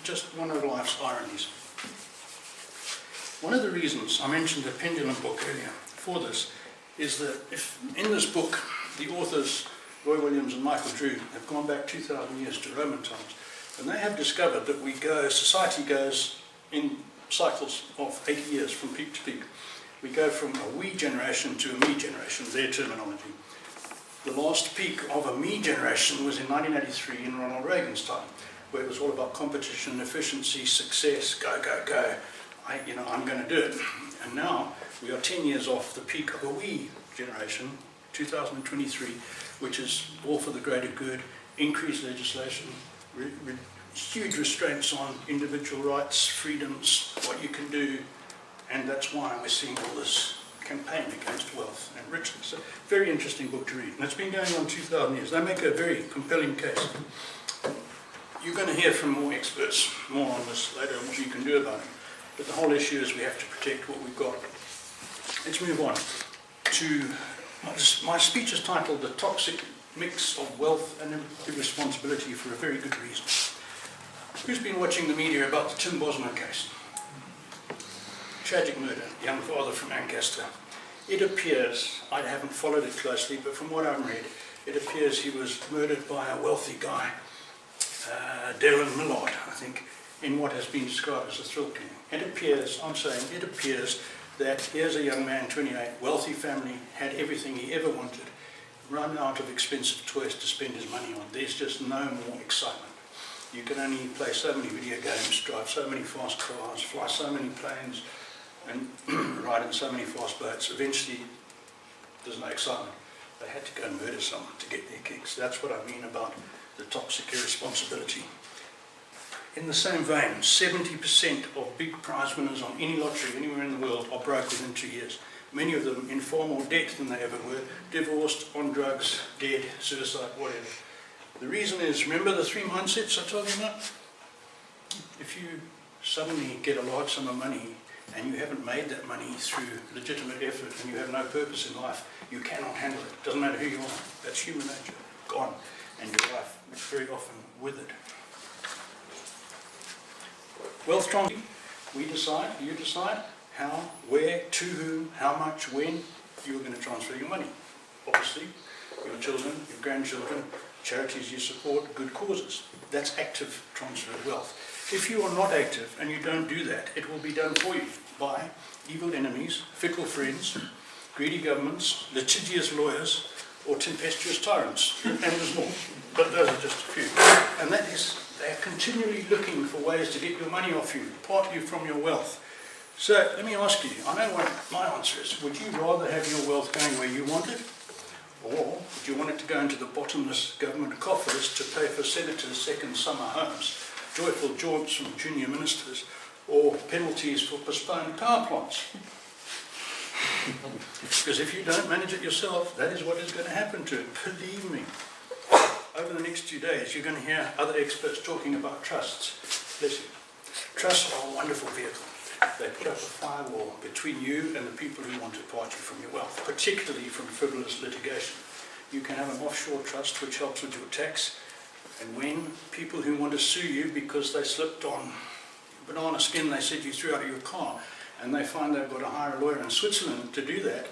just one of life's ironies. One of the reasons I mentioned the pendulum book earlier for this is that if in this book the authors Roy Williams and Michael Drew have gone back 2,000 years to Roman times, and they have discovered that society goes in cycles of 80 years from peak to peak. We go from a we generation to a me generation, their terminology. The last peak of a me generation was in 1983 in Ronald Reagan's time, where it was all about competition, efficiency, success, go, go, go. I'm going to do it. And now we are 10 years off the peak of a we generation, 2023, which is all for the greater good, increased legislation, huge restraints on individual rights, freedoms, what you can do, and that's why we're seeing all this campaign against wealth and richness. So, very interesting book to read, and it's been going on 2,000 years. They make a very compelling case. You're going to hear from more experts, more on this later, and what you can do about it. But the whole issue is we have to protect what we've got. Let's move on to, my speech is titled The Toxic Mix of Wealth and Irresponsibility for a very good reason. Who's been watching the media about the Tim Bosman case? Tragic murder, young father from Lancaster. It appears, I haven't followed it closely, but from what I've read, it appears he was murdered by a wealthy guy, Dylan Millard, I think, in what has been described as a thrill killing. It appears that here's a young man, 28, wealthy family, had everything he ever wanted, run out of expensive toys to spend his money on. There's just no more excitement. You can only play so many video games, drive so many fast cars, fly so many planes, and ride in so many fast boats. Eventually, there's no excitement. They had to go and murder someone to get their kicks. That's what I mean about the toxic irresponsibility. In the same vein, 70% of big prize winners on any lottery anywhere in the world are broke within 2 years. Many of them in far more debt than they ever were, divorced, on drugs, dead, suicide, whatever. The reason is, remember the 3 mindsets I told you about? If you suddenly get a large sum of money and you haven't made that money through legitimate effort and you have no purpose in life, you cannot handle it. Doesn't matter who you are. That's human nature. Gone. And your life is very often withered. Wealth transfer, we decide, you decide how, where, to whom, how much, when you're going to transfer your money. Obviously, your children, your grandchildren, charities you support, good causes. That's active transfer of wealth. If you are not active and you don't do that, it will be done for you by evil enemies, fickle friends, greedy governments, litigious lawyers, or tempestuous tyrants. And there's more, but those are just a few. And that is, they're continually looking for ways to get your money off you, part you from your wealth. So let me ask you, I know what my answer is. Would you rather have your wealth going where you want it? Or would you want it to go into the bottomless government coffers to pay for senators' second summer homes, joyful jaunts from junior ministers, or penalties for postponed power plants? Because if you don't manage it yourself, that is what is going to happen to it, believe me. Over the next 2 days, you're going to hear other experts talking about trusts. Bless you. Trusts are a wonderful vehicle. They put up a firewall between you and the people who want to part you from your wealth, particularly from frivolous litigation. You can have an offshore trust which helps with your tax, and when people who want to sue you because they slipped on banana skin they said you threw out of your car, and they find they've got to hire a lawyer in Switzerland to do that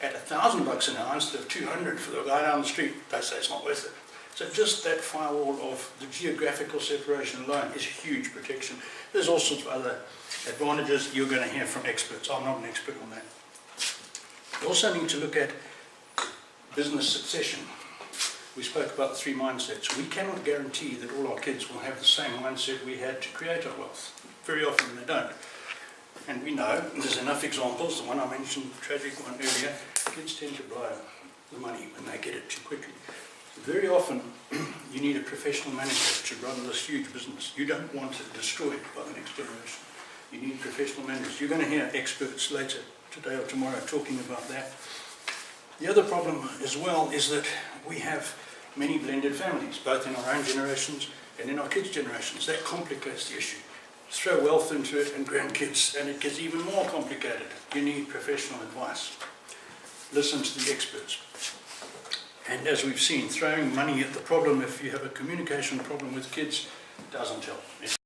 at $1,000 an hour instead of $200 for the guy down the street, they say it's not worth it. So just that firewall of the geographical separation alone is huge protection. There's all sorts of other advantages you're going to hear from experts. I'm not an expert on that. You also need to look at business succession. We spoke about the 3 mindsets. We cannot guarantee that all our kids will have the same mindset we had to create our wealth. Very often they don't. And we know, and there's enough examples, the one I mentioned, the tragic one earlier, kids tend to blow the money when they get it too quickly. Very often, you need a professional manager to run this huge business. You don't want it destroyed by the next generation. You need professional managers. You're going to hear experts later, today or tomorrow, talking about that. The other problem as well is that we have many blended families, both in our own generations and in our kids' generations. That complicates the issue. Throw wealth into it and grandkids, and it gets even more complicated. You need professional advice. Listen to the experts. And as we've seen, throwing money at the problem, if you have a communication problem with kids, doesn't help.